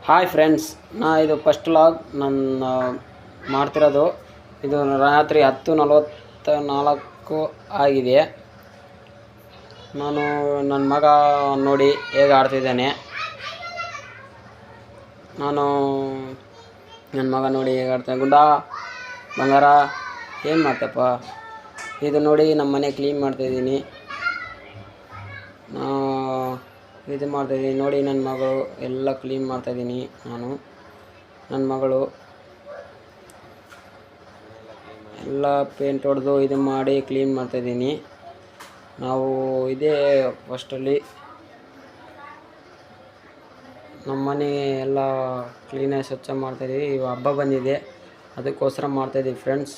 Hi friends, ಇದು first log ನನ್ನ ಮಾಡ್ತಿರೋದು. ಇದು ರಾತ್ರಿ 10:44 ಆಗಿದೆ. ನಾನು ನನ್ನ ಮಗ ನೋಡಿ ಹೇಗೆ ಆಡ್ತಿದ್ದಾನೆ. ನನ್ನ ಮಗ ನೋಡಿ ಹೇಗೆ ಆಡ್ತಾನೆ. ಗುಂಡ ಬಂಗಾರ ಏನು ಮಾಡ್ತಪ್ಪ. ಇದು ನೋಡಿ ನಮ್ಮ ಮನೆ ಕ್ಲೀನ್ ಮಾಡ್ತಾಯಿದ್ದೀನಿ. ಇದು ಮಾಡ್ತಾಯಿದ್ದೀನಿ ನೋಡಿ. ನನ್ನ ಮಗಳು ಎಲ್ಲ ಕ್ಲೀನ್ ಮಾಡ್ತಾಯಿದ್ದೀನಿ. ನನ್ನ ಮಗಳು ಎಲ್ಲ ಪೇಂಟ್ ಹೊಡೆದು ಇದು ಮಾಡಿ ಕ್ಲೀನ್ ಮಾಡ್ತಾಯಿದ್ದೀನಿ. ನಾವು ಇದೇ ಫಸ್ಟಲ್ಲಿ ನಮ್ಮ ಮನೆ ಎಲ್ಲ ಕ್ಲೀನಾಗಿ ಸ್ವಚ್ಛ ಮಾಡ್ತಾಯಿದ್ದೀವಿ. ಹಬ್ಬ ಬಂದಿದೆ, ಅದಕ್ಕೋಸ್ಕರ ಮಾಡ್ತಾಯಿದ್ದೀವಿ ಫ್ರೆಂಡ್ಸ್.